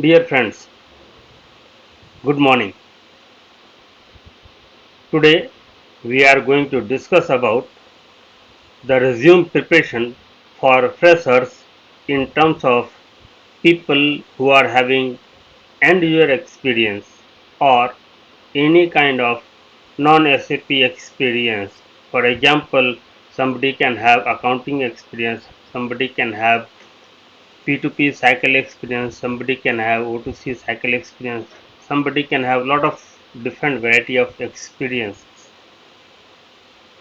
Dear friends, good morning. Today we are going to discuss about the resume preparation for freshers in terms of people who are having end user experience or any kind of non SAP experience. For example, somebody can have accounting experience, somebody can have P2P cycle experience, somebody can have O2C cycle experience, somebody can have lot of different variety of experience.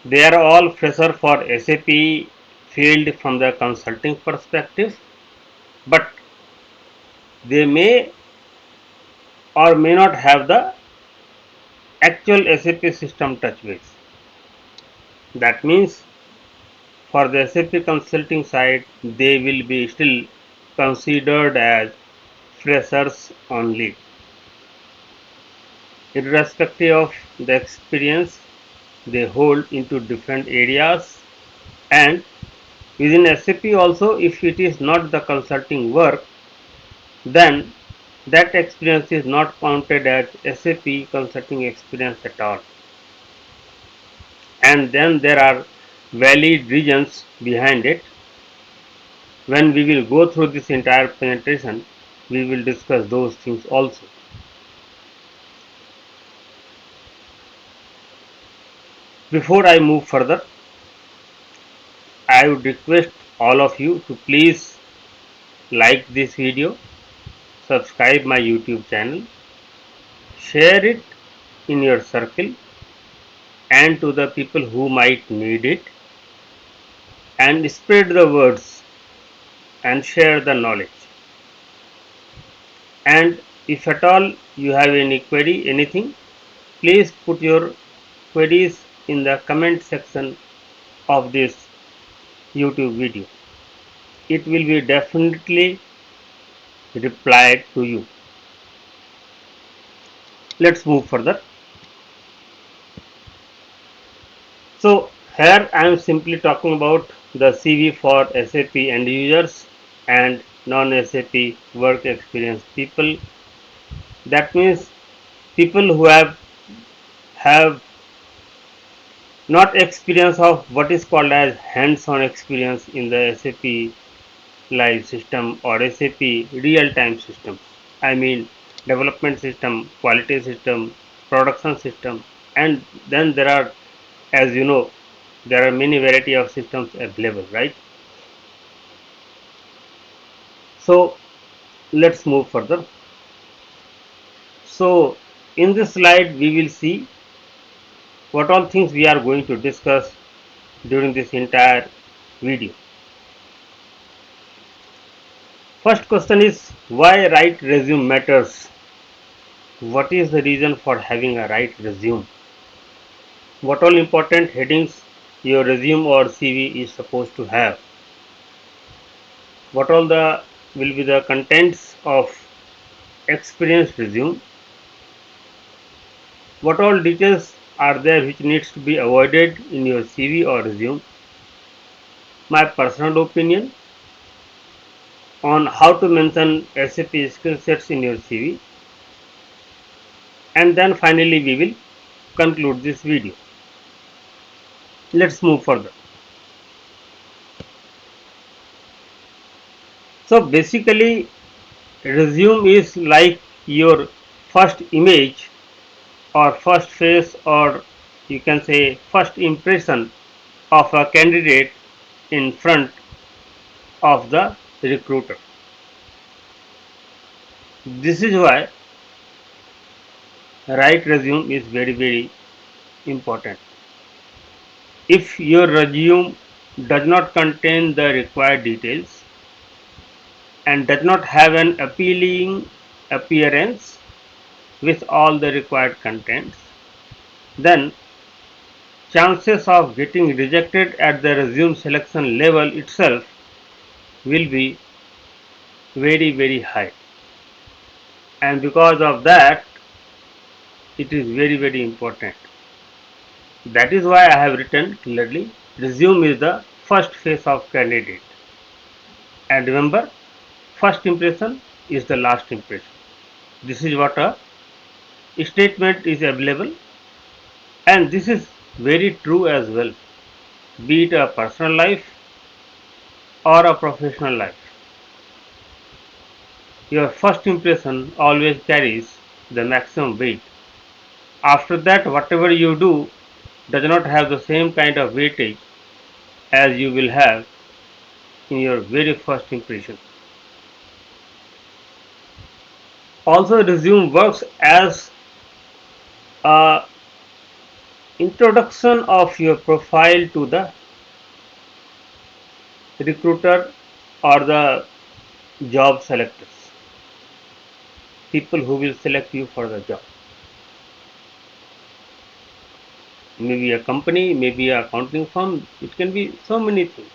They are all fresher for SAP field from the consulting perspective, but they may or may not have the actual SAP system touch base. That means for the SAP consulting side, they will be still considered as freshers only, irrespective of the experience they hold into different areas. And within SAP also, if it is not the consulting work, then that experience is not counted as SAP consulting experience at all. And then there are valid reasons behind it. When we will go through this entire presentation, we will discuss those things also. Before I move further, I would request all of you to please like this video, subscribe my YouTube channel, share it in your circle and to the people who might need it, and spread the words and share the knowledge. And if at all you have any query, anything, please put your queries in the comment section of this YouTube video. It will be definitely replied to you. Let's move further. So here I am simply talking about the CV for SAP end users and non-SAP work experience people. That means people who have not experience of what is called as hands-on experience in the SAP live system or SAP real-time system. I mean development system, quality system, production system, and then there are, as you know, there are many variety of systems available, right? So let's move further. So in this slide we will see what all things we are going to discuss during this entire video. First question is, why right resume matters? What is the reason for having a right resume? What all important headings your resume or CV is supposed to have? What all the will be the contents of experienced resume? What all details are there which needs to be avoided in your CV or resume? My personal opinion on how to mention SAP skill sets in your CV, and then finally we will conclude this video. Let's move further. So basically resume is like your first image or first face, or you can say first impression of a candidate in front of the recruiter. This is why right resume is very important. If your resume does not contain the required details and does not have an appealing appearance with all the required contents, then chances of getting rejected at the resume selection level itself will be very high, and because of that it is very important. That is why I have written clearly, resume is the first face of candidate, and remember, first impression is the last impression. This is what a statement is available, and this is very true as well, be it a personal life or a professional life. Your first impression always carries the maximum weight. After that, whatever you do does not have the same kind of weightage as you will have in your very first impression. Also, resume works as a introduction of your profile to the recruiter or the job selectors, people who will select you for the job. Maybe a company, maybe a accounting firm, it can be so many things.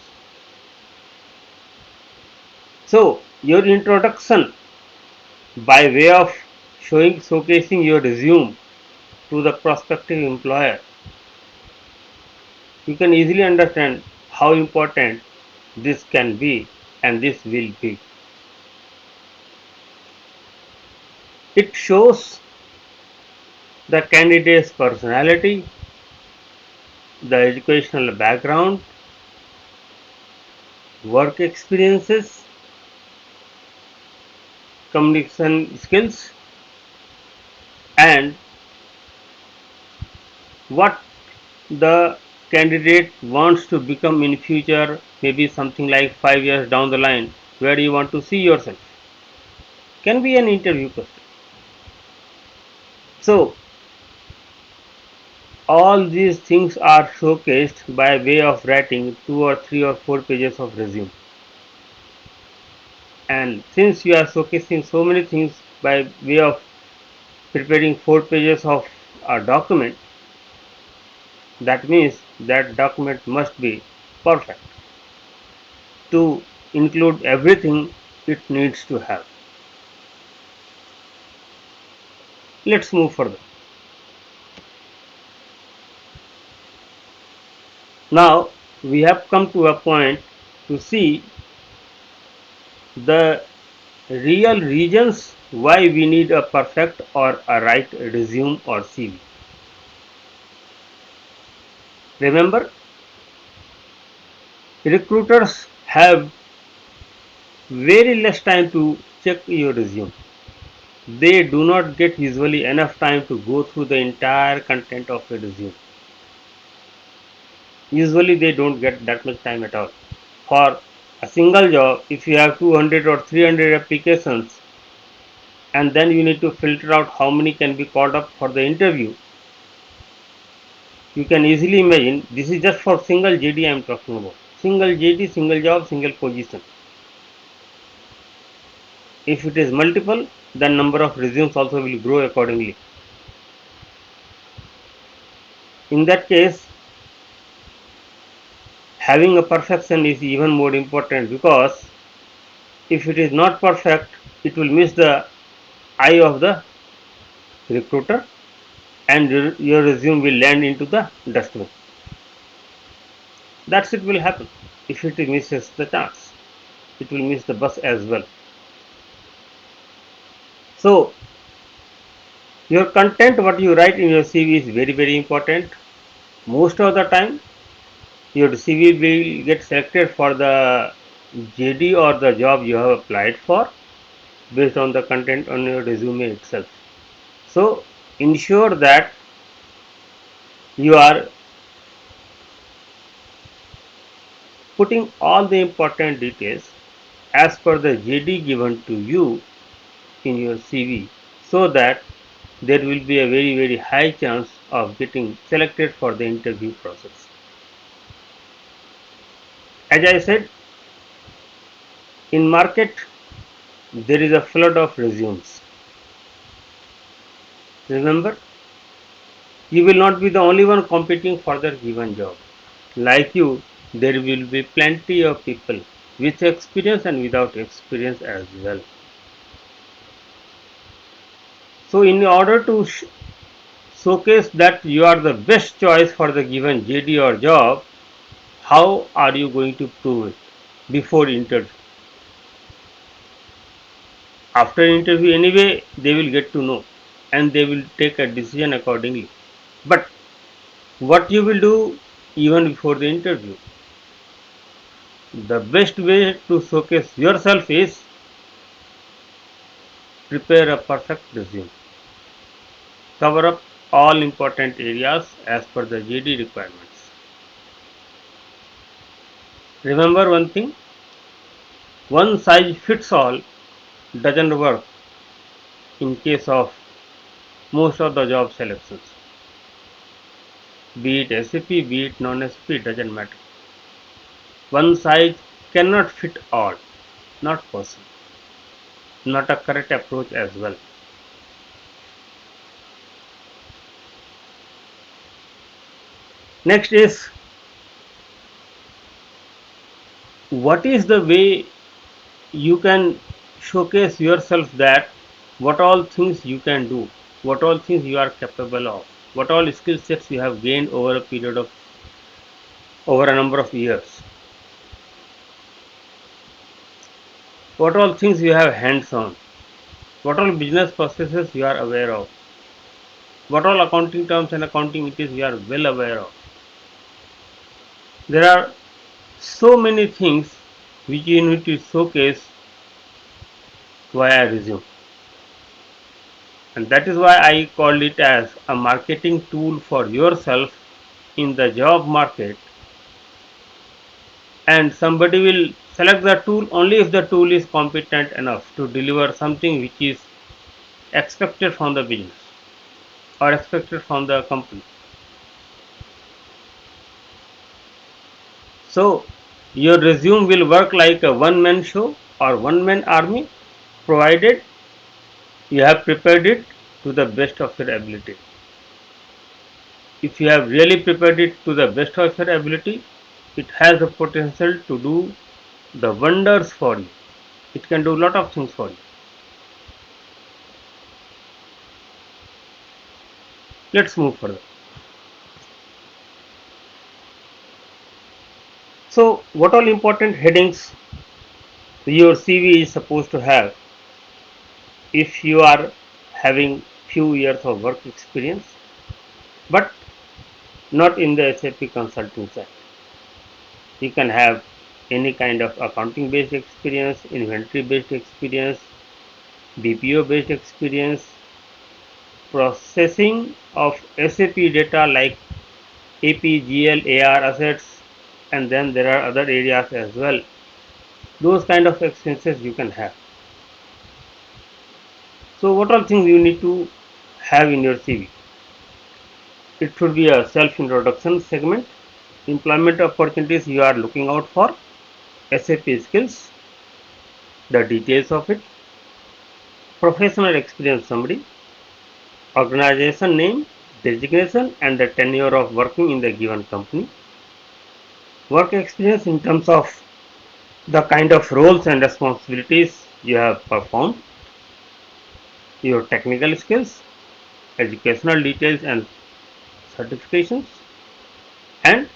So, your introduction by way of showcasing your resume to the prospective employer, you can easily understand how important this can be and this will be. It shows the candidate's personality, the educational background, work experiences, communication skills, and what the candidate wants to become in future, maybe something like 5 years down the line, where you want to see yourself, can be an interview question. So all these things are showcased by way of writing 2 or 3 or 4 pages of resume. And since you are showcasing so many things by way of preparing 4 pages of a document, that means that document must be perfect to include everything it needs to have. Let's move further. Now we have come to a point to see the real reasons why we need a perfect or a right resume or CV. Remember, recruiters have very less time to check your resume. They do not get usually enough time to go through the entire content of your resume. Usually they don't get that much time at all. For a single job, if you have 200 or 300 applications and then you need to filter out how many can be called up for the interview, you can easily imagine. This is just for single JD I am talking about. Single JD, single job, single position. If it is multiple, then number of resumes also will grow accordingly. In that case, having a perfection is even more important, because if it is not perfect, it will miss the eye of the recruiter and your resume will land into the dustbin. That's it will happen. If it misses the chance, it will miss the bus as well. So your content, what you write in your CV, is very important. Most of the time your CV will get selected for the JD or the job you have applied for based on the content on your resume itself. So ensure that you are putting all the important details as per the JD given to you in your CV, so that there will be a very high chance of getting selected for the interview process. As I said, in market there is a flood of resumes. Remember, you will not be the only one competing for that given job. Like you, there will be plenty of people with experience and without experience as well. So in order to showcase that you are the best choice for the given JD or job, how are you going to prove it before interview? After interview anyway they will get to know and they will take a decision accordingly. But what you will do even before the interview, the best way to showcase yourself is prepare a perfect resume. Cover up all important areas as per the JD requirements. Remember one thing, one size fits all doesn't work in case of most of the job selections. Be it SAP, be it non SAP, doesn't matter. One size cannot fit all, not possible, not a correct approach as well. Next is, what is the way you can showcase yourself, that what all things you can do, what all things you are capable of, what all skill sets you have gained over a period of over a number of years, what all things you have hands on, what all business processes you are aware of, what all accounting terms and accounting it is you are well aware of. There are so many things which you need to showcase via resume, and that is why I called it as a marketing tool for yourself in the job market. And somebody will select the tool only if the tool is competent enough to deliver something which is expected from the business or expected from the company. So your resume will work like a one man show or one man army, provided you have prepared it to the best of your ability. If you have really prepared it to the best of your ability, it has the potential to do the wonders for you. It can do a lot of things for you. Let's move further. So, what all important headings your CV is supposed to have if you are having few years of work experience, but not in the SAP Consulting Job. You can have any kind of accounting based experience, inventory based experience, BPO based experience, processing of SAP data like AP, GL, AR assets, and then there are other areas as well. Those kind of experiences you can have. So, what all things you need to have in your CV? It should be a self introduction segment, employment opportunities you are looking out for, SAP skills, the details of it, professional experience summary, organization name, designation, and the tenure of working in the given company, work experience in terms of the kind of roles and responsibilities you have performed, your technical skills, educational details and certifications, and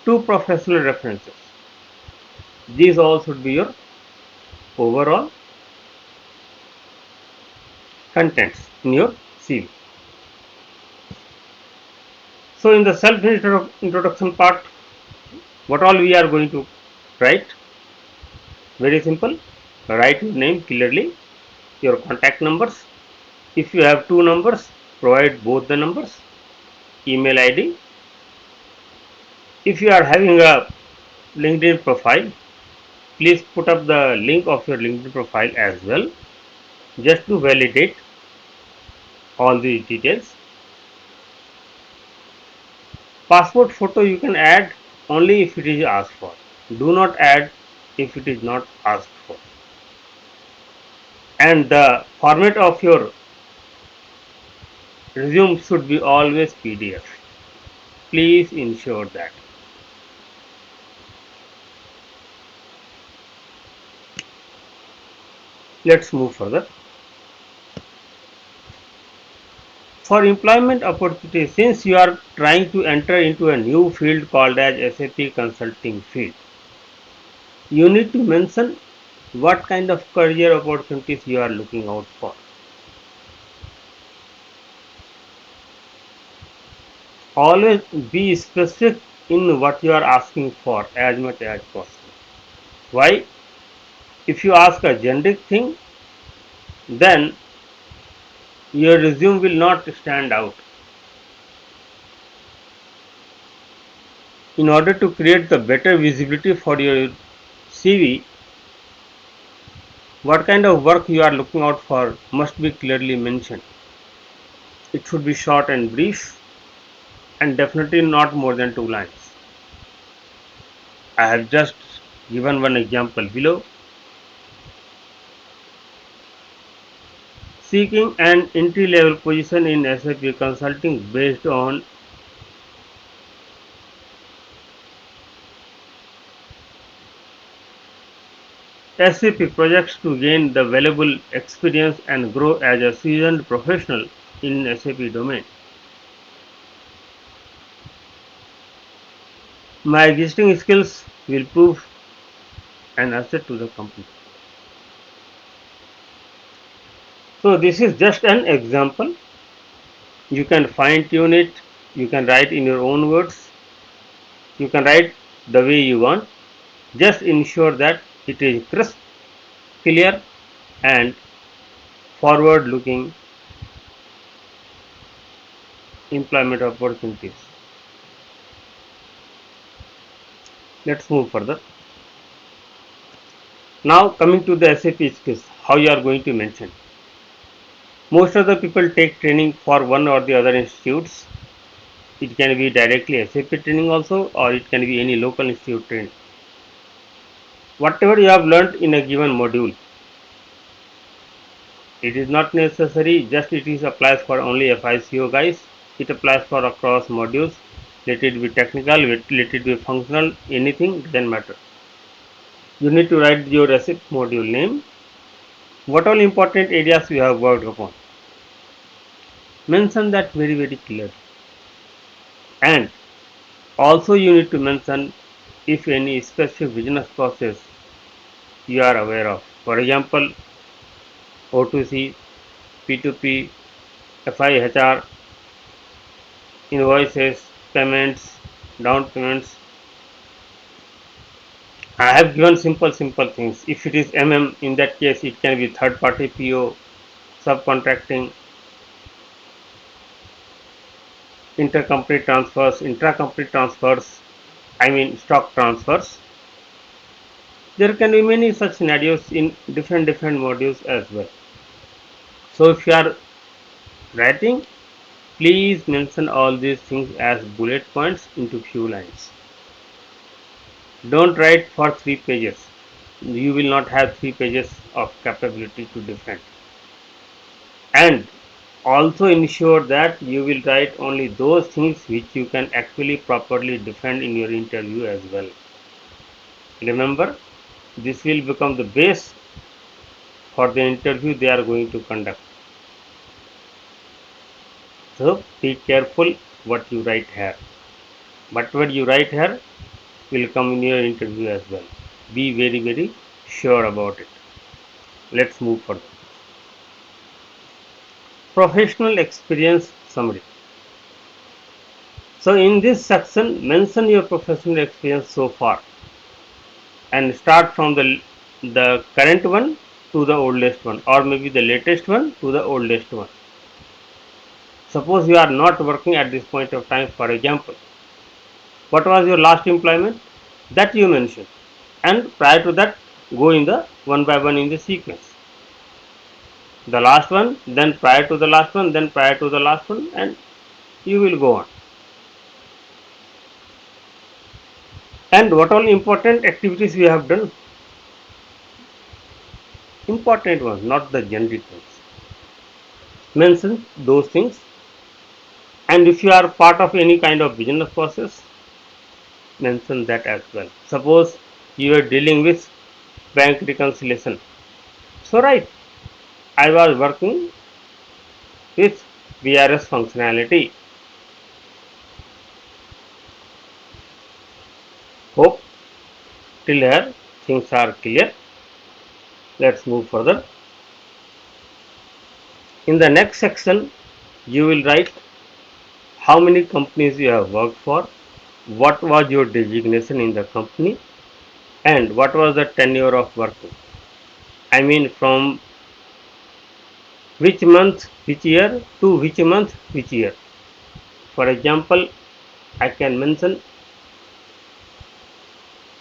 two professional references. These all should be your overall contents in your CV. So, in the self introduction part, what all we are going to write? Very simple. Write your name clearly, your contact numbers. If you have two numbers, provide both the numbers, email ID. If you are having a LinkedIn profile, please put up the link of your LinkedIn profile as well, just to validate all the details. Passport photo you can add only if it is asked for. Do not add if it is not asked for. And the format of your resume should be always PDF. Please ensure that. Let's move further. For employment opportunities, since you are trying to enter into a new field called as SAP Consulting field, you need to mention what kind of career opportunities you are looking out for. Always be specific in what you are asking for as much as possible. Why? If you ask a generic thing, then your resume will not stand out. In order to create the better visibility for your CV, what kind of work you are looking out for must be clearly mentioned. It should be short and brief and definitely not more than 2 lines. I have just given one example below. Seeking an entry level position in SAP Consulting based on SAP projects to gain the valuable experience and grow as a seasoned professional in SAP domain. My existing skills will prove an asset to the company. So this is just an example. You can fine tune it, you can write in your own words, you can write the way you want. Just ensure that it is crisp, clear and forward looking employment opportunities. Let's move further. Now coming to the SAP skills, how you are going to mention. Most of the people take training for one or the other institutes. It can be directly SAP training also, or it can be any local institute training. Whatever you have learnt in a given module, it is not necessary just it is applies for only FICO guys. It applies for across modules. Let it be technical, let it be functional, anything doesn't matter. You need to write your SAP module name, what all important areas you have worked upon. Mention that very clearly. And also you need to mention if any specific business process you are aware of. For example, O2C, P2P, FIHR, invoices, payments, down payments. I have given simple things. If it is in that case it can be third party PO, subcontracting, intercompany transfers, intracompany transfers, I mean stock transfers. There can be many such scenarios in different modules as well. So if you are writing, please mention all these things as bullet points into few lines. Don't write for 3 pages. You will not have 3 pages of capability to defend. And also ensure that you will write only those things which you can actually properly defend in your interview as well. Remember, this will become the base for the interview they are going to conduct. So be careful what you write here. Whatever you write here will come in your interview as well. Be very sure about it. Let's move further. Professional experience summary. So in this section, mention your professional experience so far and start from the current one to the oldest one, or maybe the latest one to the oldest one. Suppose you are not working at this point of time, for example, what was your last employment? That you mention, and prior to that, go in the one by one in the sequence. The last one, then prior to the last one, then prior to the last one, and you will go on. And what all important activities we have done? Important ones, not the generic ones. Mention those things. And if you are part of any kind of business process, mention that as well. Suppose you are dealing with bank reconciliation. So right, I was working with VRS functionality. Hope till here things are clear. Let's move further. In the next section, you will write how many companies you have worked for, what was your designation in the company, and what was the tenure of working. I mean, from which month, which year to which month, which year. For example, I can mention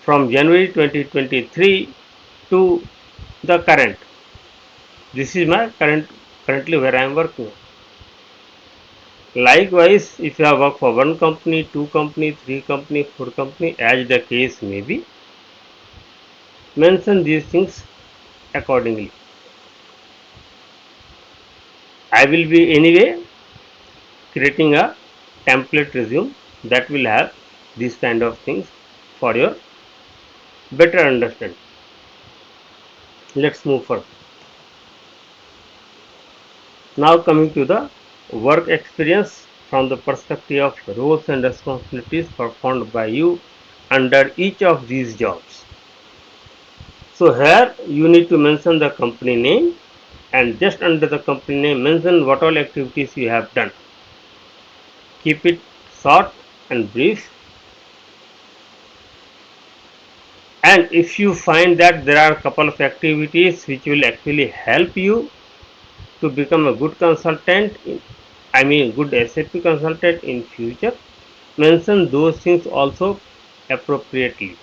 from January 2023 to the current. This is my currently where I am working. Likewise, if you have worked for one company, two company, three company, four company, as the case may be, mention these things accordingly. I will be anyway creating a template resume that will have these kind of things for your better understanding. Let's move further. Now coming to the work experience from the perspective of roles and responsibilities performed by you under each of these jobs. So here you need to mention the company name, and just under the company name mention what all activities you have done. Keep it short and brief. And if you find that there are a couple of activities which will actually help you to become a good consultant, I mean good SAP consultant in future, mention those things also appropriately.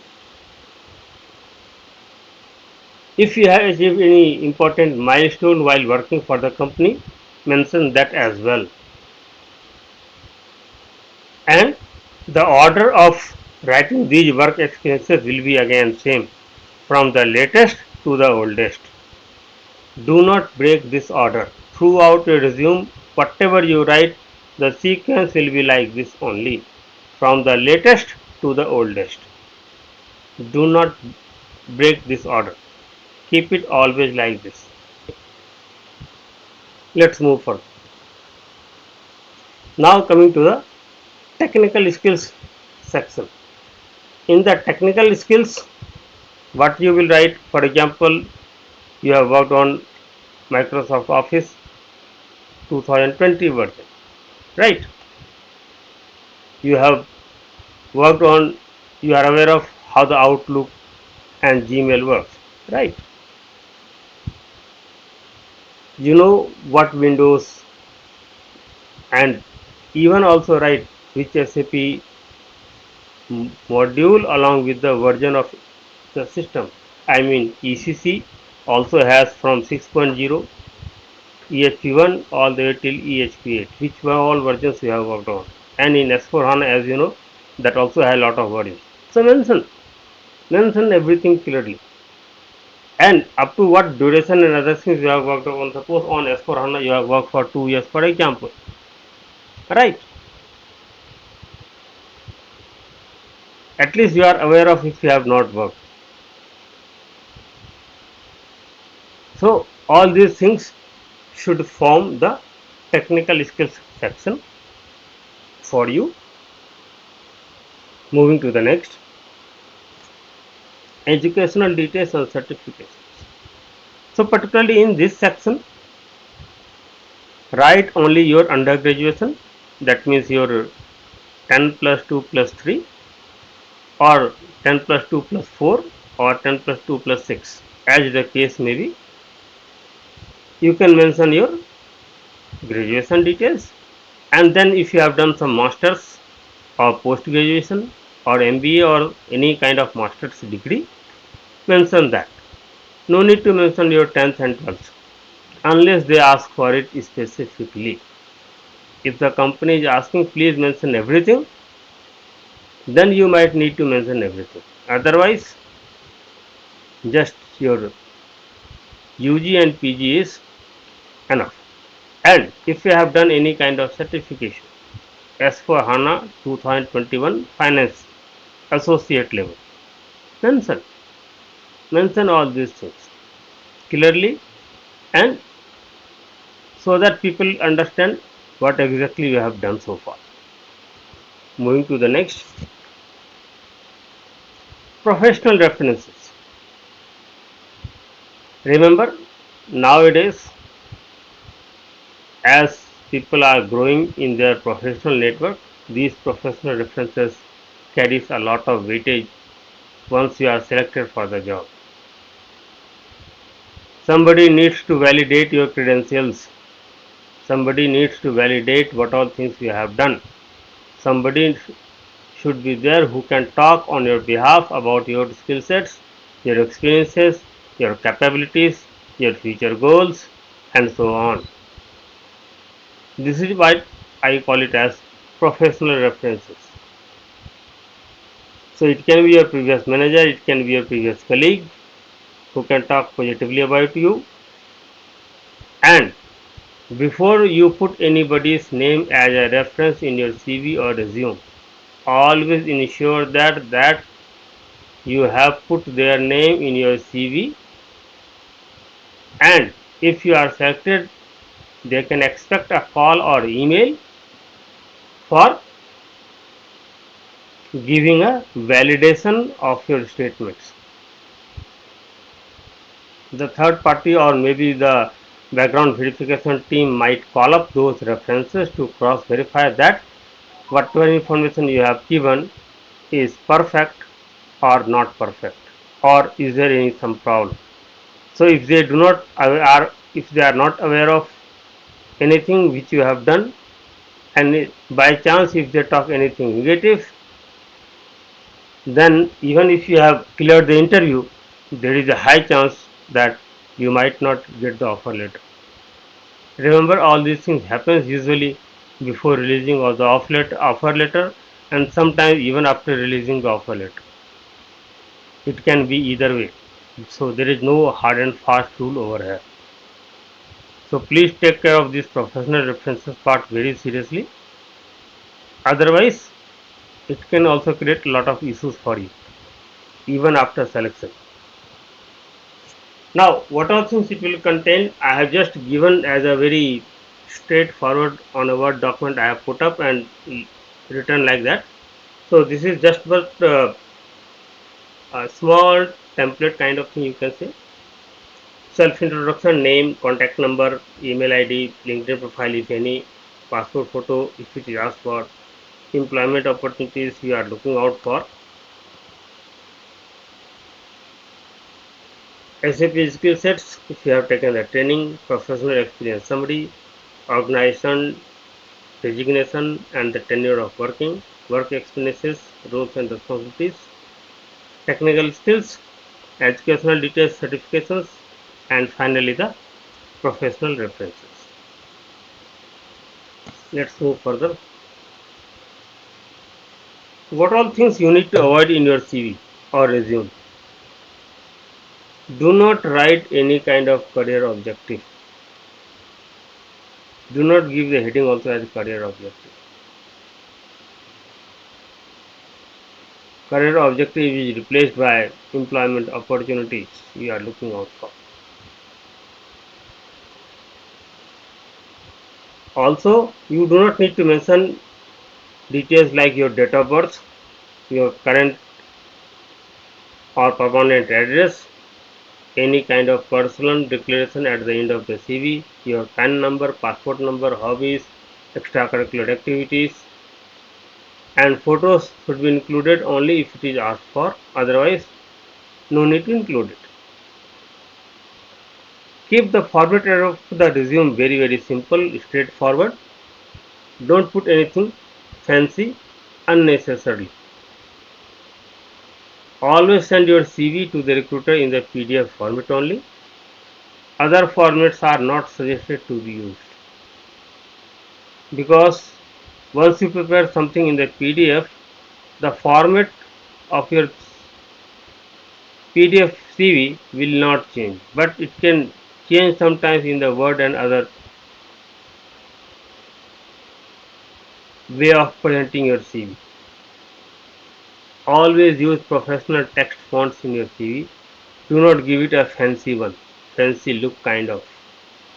If you have achieved any important milestone while working for the company, mention that as well. And the order of writing these work experiences will be again same, from the latest to the oldest. Do not break this order. Throughout your resume, whatever you write, the sequence will be like this only, from the latest to the oldest. Do not break this order. Keep it always like this. Let's move further. Now coming to the technical skills section. In the technical skills, what you will write, for example, you have worked on Microsoft Office 2020 version, right? You have worked on, you are aware of how the Outlook and Gmail works, right? You know what Windows, and even also write which SAP module along with the version of the system. I mean ECC also has from 6.0, EHP1 all the way till EHP8, which were all versions we have worked on. And in S4 HANA, as you know, that also has a lot of versions. So mention everything clearly. And up to what duration and other things you have worked on. Suppose on S4 HANA you have worked for 2 years, for example, right? At least you are aware of if you have not worked. So all these things should form the technical skills section for you. Moving to the next, educational details and certificates. So particularly in this section, write only your undergraduation, that means your 10 plus 2 plus 3, or 10 plus 2 plus 4, or 10 plus 2 plus 6, as the case may be. You can mention your graduation details, and then if you have done some masters or post graduation or MBA or any kind of master's degree, mention that. No need to mention your 10th and 12th unless they ask for it specifically. If the company is asking please mention everything, then you might need to mention everything. Otherwise, just your UG and PG is enough. And if you have done any kind of certification, as for HANA 2021 Finance Associate level, mention mention all these things clearly, and so that people understand what exactly you have done so far. Moving to the next, professional references. Remember, nowadays, as people are growing in their professional network, these professional references carries a lot of weightage once you are selected for the job. Somebody needs to validate your credentials. Somebody needs to validate what all things you have done. Somebody should be there who can talk on your behalf about your skill sets, your experiences, your capabilities, your future goals, and so on. This is what I call it as professional references. So it can be your previous manager, it can be your previous colleague who can talk positively about you. And before you put anybody's name as a reference in your CV or resume, always ensure that you have put their name in your CV, and if you are selected, they can expect a call or email for giving a validation of your statements. The third party or maybe the background verification team might call up those references to cross verify that whatever information you have given is perfect or not perfect, or is there any some problem. So if they do not are if they are not aware of anything which you have done, and by chance if they talk anything negative, then even if you have cleared the interview, there is a high chance that you might not get the offer letter. Remember, all these things happens usually before releasing of the offer letter, and sometimes even after releasing the offer letter. It can be either way. So there is no hard and fast rule over here. So please take care of this professional references part very seriously. Otherwise, it can also create a lot of issues for you even after selection. Now, what all things it will contain, I have just given as a very straightforward on a Word document I have put up and written like that. So this is just but a small template kind of thing, you can say. Self introduction, name, contact number, email ID, LinkedIn profile if any, passport photo if it is asked for, employment opportunities you are looking out for, SAP skill sets if you have taken the training, professional experience summary, organization designation and the tenure of working, work experiences, roles and responsibilities, technical skills, educational details, certifications, and finally the professional references. Let's move further. What all things you need to avoid in your CV or resume? Do not write any kind of career objective. Do not give the heading also as career objective. Career objective is replaced by employment opportunities we are looking out for. Also, you do not need to mention details like your date of birth, your current or permanent address, any kind of personal declaration at the end of the CV, your PAN number, passport number, hobbies, extracurricular activities, and photos should be included only if it is asked for, otherwise, no need to include it. Keep the format of the resume very simple, straightforward. Don't put anything fancy unnecessarily. Always send your CV to the recruiter in the PDF format only. Other formats are not suggested to be used, because once you prepare something in the PDF, the format of your PDF CV will not change, but it can change sometimes in the Word and other way of presenting your CV. Always use professional text fonts in your CV. Do not give it a fancy one, fancy look kind of.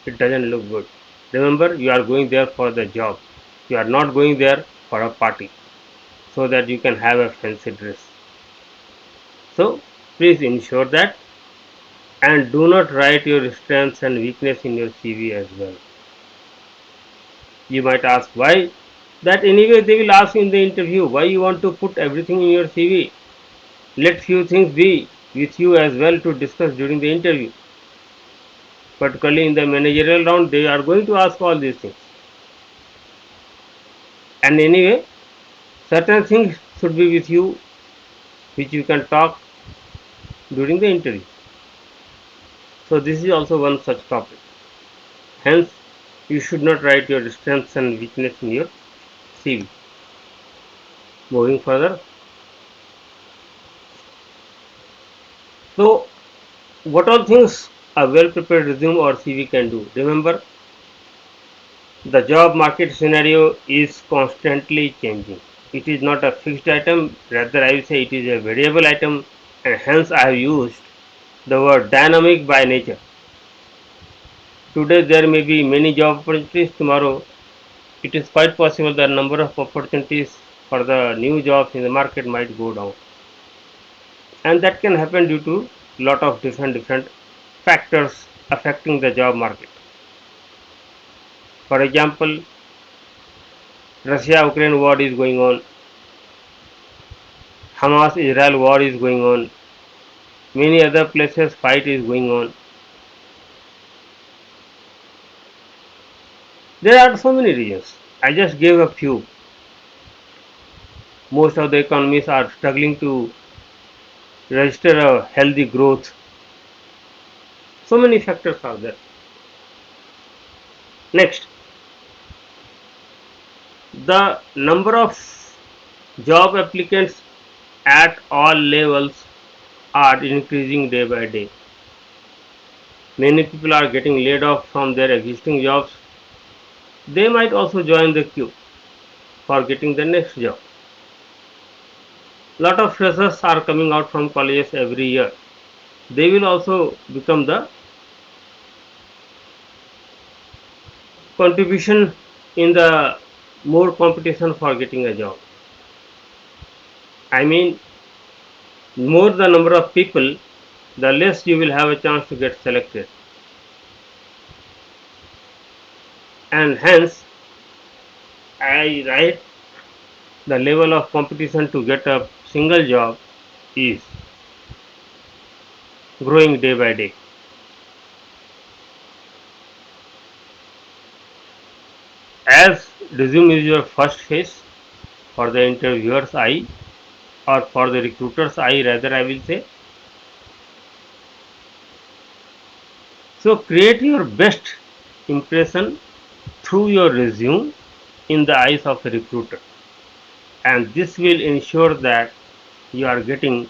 It doesn't look good. Remember, you are going there for the job. You are not going there for a party so that you can have a fancy dress. So please ensure that. And do not write your strengths and weakness in your CV as well. You might ask why. That anyway they will ask in the interview why you want to put everything in your CV. Let few things be with you as well to discuss during the interview. Particularly in the managerial round, they are going to ask all these things. And anyway, certain things should be with you which you can talk during the interview. So this is also one such topic. Hence, you should not write your strengths and weakness in your CV. Moving further. So, what all things a well prepared resume or CV can do? Remember, the job market scenario is constantly changing. It is not a fixed item, rather, I will say it is a variable item, and hence I have used the word dynamic by nature. Today there may be many job opportunities, tomorrow it is quite possible the number of opportunities for the new jobs in the market might go down, and that can happen due to lot of different factors affecting the job market. For example, Russia Ukraine war is going on, Hamas Israel war is going on, many other places fight is going on. There are so many reasons. I just gave a few. Most of the economies are struggling to register a healthy growth. So many factors are there. Next, the number of job applicants at all levels are increasing day by day. Many people are getting laid off from their existing jobs. They might also join the queue for getting the next job. Lot of freshers are coming out from colleges every year. They will also become the contribution in the more competition for getting a job. I mean, more the number of people, the less you will have a chance to get selected. And hence, I write the level of competition to get a single job is growing day by day. As resume is your first face for the interviewer's eye or for the recruiter's eye, rather, I will say. So, create your best impression through your resume in the eyes of a recruiter, and this will ensure that you are getting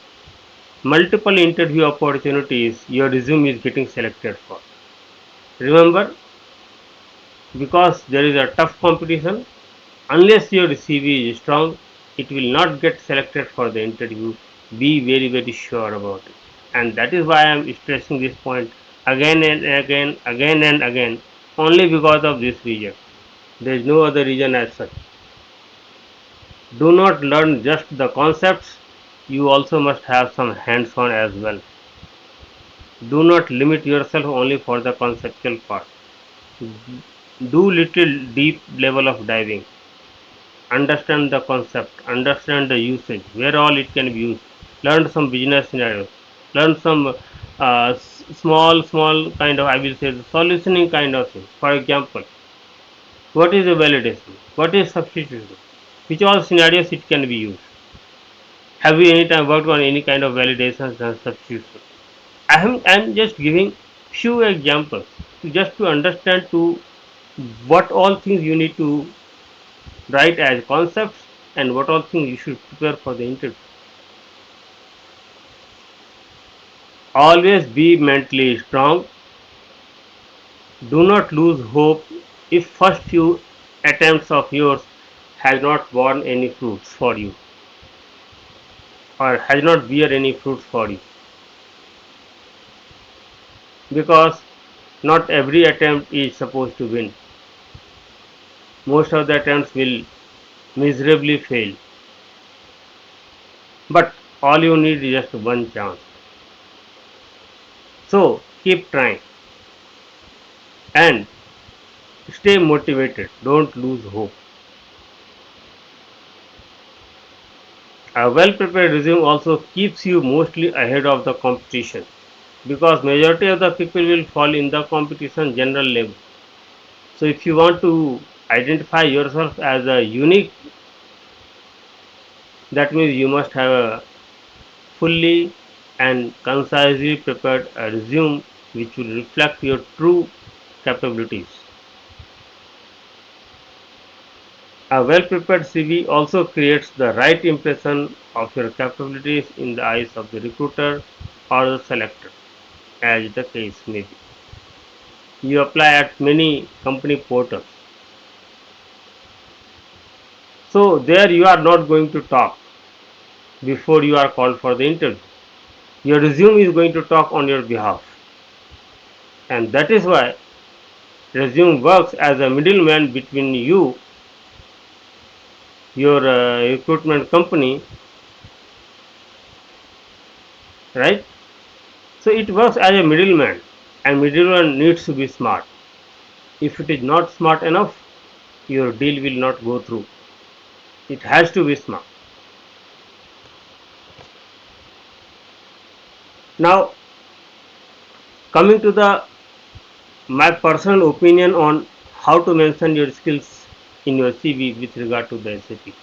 multiple interview opportunities your resume is getting selected for. Remember, because there is a tough competition, unless your CV is strong, it will not get selected for the interview. Be very sure about it, and that is why I am stressing this point again and again, only because of this reason. There is no other reason as such. Do not learn just the concepts, you also must have some hands on as well. Do not limit yourself only for the conceptual part. Do little deep level of diving. Understand the concept, understand the usage, where all it can be used. Learn some business scenarios. Learn some small kind of, I will say, the solutioning kind of thing. For example, what is a validation? What is substitution? Which all scenarios it can be used. Have you any time worked on any kind of validations and substitution? I'm just giving few examples just to understand to what all things you need to write as concepts and what all things you should prepare for the interview. Always be mentally strong. Do not lose hope if first few attempts of yours has not borne any fruits for you or has not bear any fruits for you, because not every attempt is supposed to win. Most of the attempts will miserably fail, but all you need is just one chance. So keep trying and stay motivated. Don't lose hope. A well prepared resume also keeps you mostly ahead of the competition because majority of the people will fall in the competition general level. So if you want to identify yourself as a unique, that means you must have a fully and concisely prepared resume which will reflect your true capabilities. A well prepared CV also creates the right impression of your capabilities in the eyes of the recruiter or the selector, as the case may be. You apply at many company portals. So there you are not going to talk before you are called for the interview. Your resume is going to talk on your behalf. And that is why resume works as a middleman between you, your recruitment company, right? So it works as a middleman, and middleman needs to be smart. If it is not smart enough, your deal will not go through. It has to be smart. Now, coming to the my personal opinion on how to mention your skills in your CV with regard to the SAP.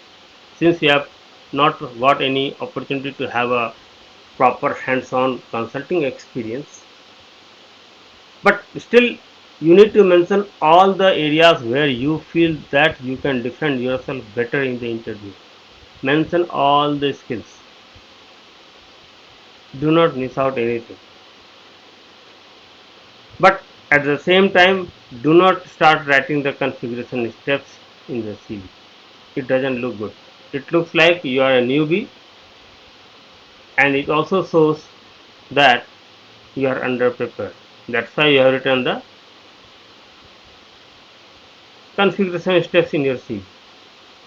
Since you have not got any opportunity to have a proper hands-on consulting experience, but still you need to mention all the areas where you feel that you can defend yourself better in the interview. Mention all the skills. Do not miss out anything. But at the same time, do not start writing the configuration steps in the CV. It doesn't look good. It looks like you are a newbie, and it also shows that you are underprepared. That's why you have written the configuration steps in your CV.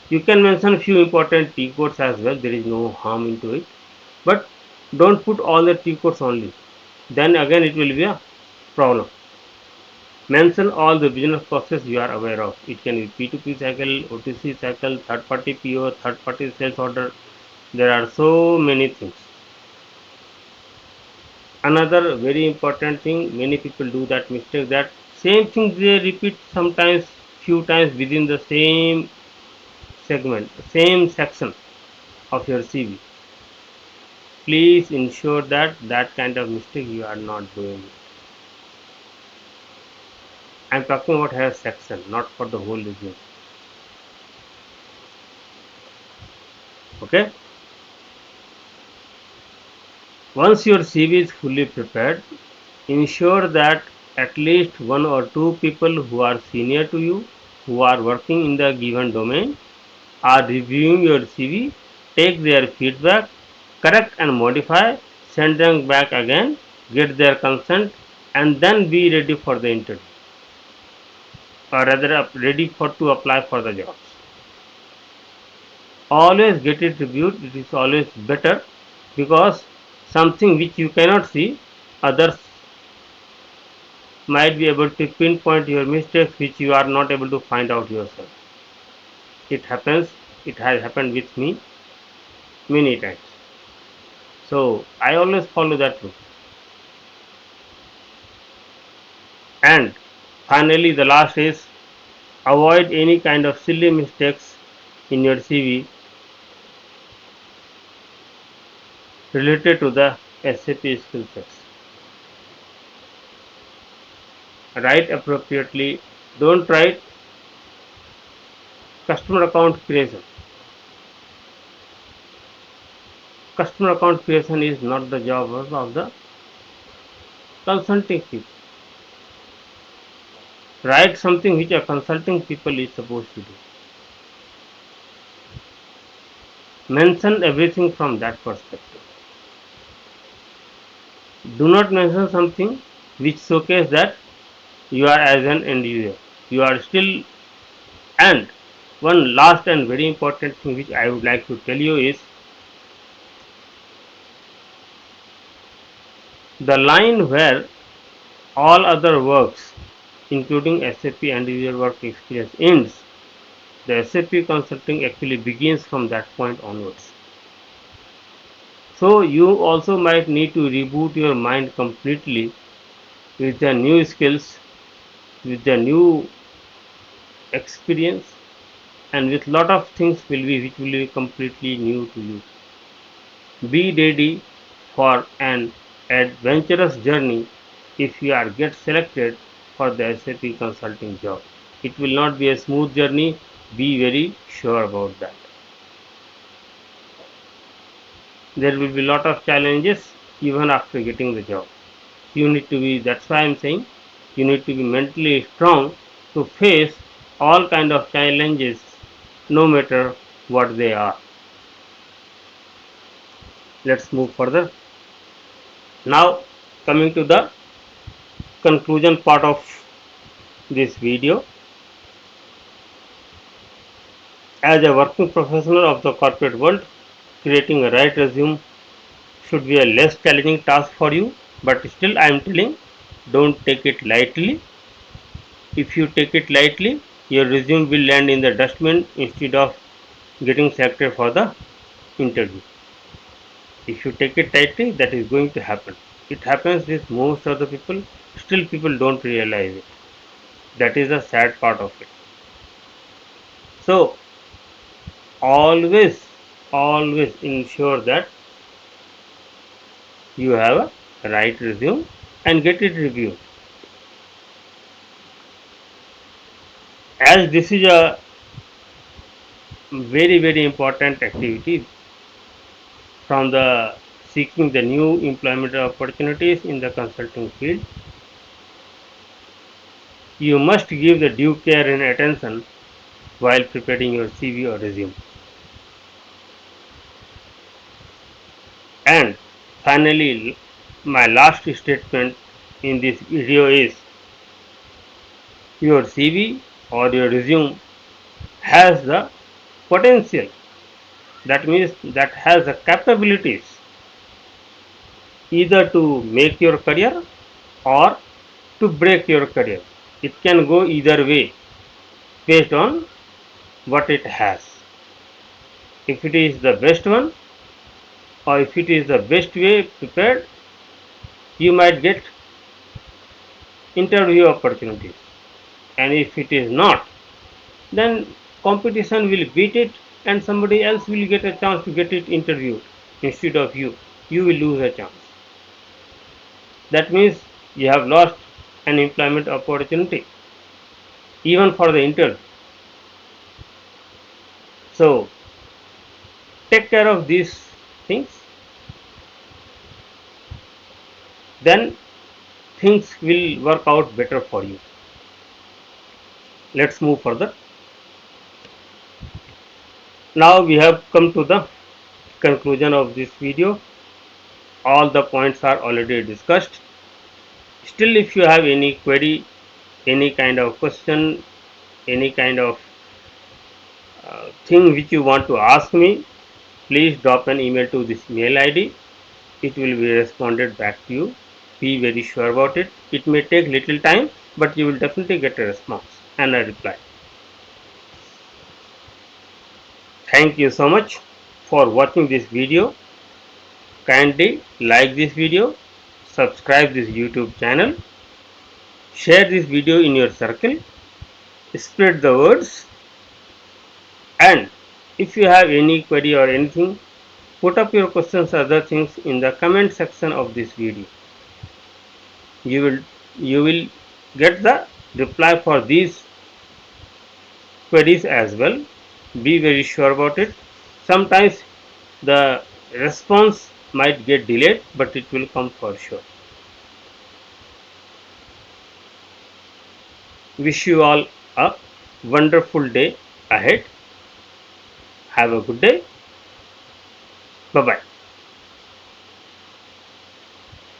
You can mention few important T codes as well. There is no harm into it, but don't put all the T codes only. Then again, it will be a problem. Mention all the business process you are aware of. It can be P2P cycle, OTC cycle, third party PO, third party sales order. There are so many things. Another very important thing, many people do that mistake, that same thing they repeat sometimes few times within the same segment, same section of your CV. Please ensure that that kind of mistake you are not doing. I am talking about her section, not for the whole resume. Okay. Once your CV is fully prepared, ensure that at least one or two people who are senior to you, who are working in the given domain, are reviewing your CV, take their feedback, correct and modify, send them back again, get their consent, and then be ready for the interview, or rather ready for to apply for the jobs. Always get it reviewed. It is always better, because something which you cannot see, others might be able to pinpoint your mistakes which you are not able to find out yourself. It happens. It has happened with me many times. So I always follow that rule. And finally, the last is, avoid any kind of silly mistakes in your CV related to the SAP skill sets. Write appropriately. Don't write customer account creation. Customer account creation is not the job of the consulting people. Write something which a consulting people is supposed to do. Mention everything from that perspective. Do not mention something which showcase that you are as an end user. You are still. And one last and very important thing which I would like to tell you is, the line where all other works, including SAP End User work experience, ends, the SAP consulting actually begins from that point onwards. So you also might need to reboot your mind completely with the new skills, with the new experience, and with lot of things which will be completely new to you. Be ready for an adventurous journey if you are get selected for the SAP consulting job. It will not be a smooth journey, be very sure about that. There will be lot of challenges even after getting the job. You need to be, that's why I'm saying, you need to be mentally strong to face all kind of challenges no matter what they are. Let's move further. Now coming to the conclusion part of this video. As a working professional of the corporate world, creating a right resume should be a less challenging task for you, but still I am telling, don't take it lightly. If you take it lightly, your resume will land in the dustbin instead of getting selected for the interview. If you take it lightly, that is going to happen. It happens with most of the people, still people don't realize it. That is the sad part of it. So always, always ensure that you have a right resume and get it reviewed. As this is a very important activity from the seeking the new employment opportunities in the consulting field, you must give the due care and attention while preparing your CV or resume. And finally, my last statement in this video is, your CV or your resume has the potential, that means that has the capabilities either to make your career or to break your career. It can go either way based on what it has. If it is the best one, or if it is the best way prepared, you might get interview opportunities. And if it is not, then competition will beat it and somebody else will get a chance to get it interviewed instead of you. You will lose a chance. That means you have lost an employment opportunity even for the interview. So take care of these things, then things will work out better for you. Let's move further. Now we have come to the conclusion of this video. All the points are already discussed. Still, if you have any query, any kind of question, any kind of thing which you want to ask me, please drop an email to this mail ID. It will be responded back to you. Be very sure about it. It may take little time, but you will definitely get a response and a reply. Thank you so much for watching this video. Kindly like this video, subscribe this YouTube channel, share this video in your circle, spread the words, and if you have any query or anything, put up your questions or other things in the comment section of this video. You will get the reply for these queries as well. Be very sure about it. Sometimes the response might get delayed, but it will come for sure. Wish you all a wonderful day ahead. Have a good day. Bye bye.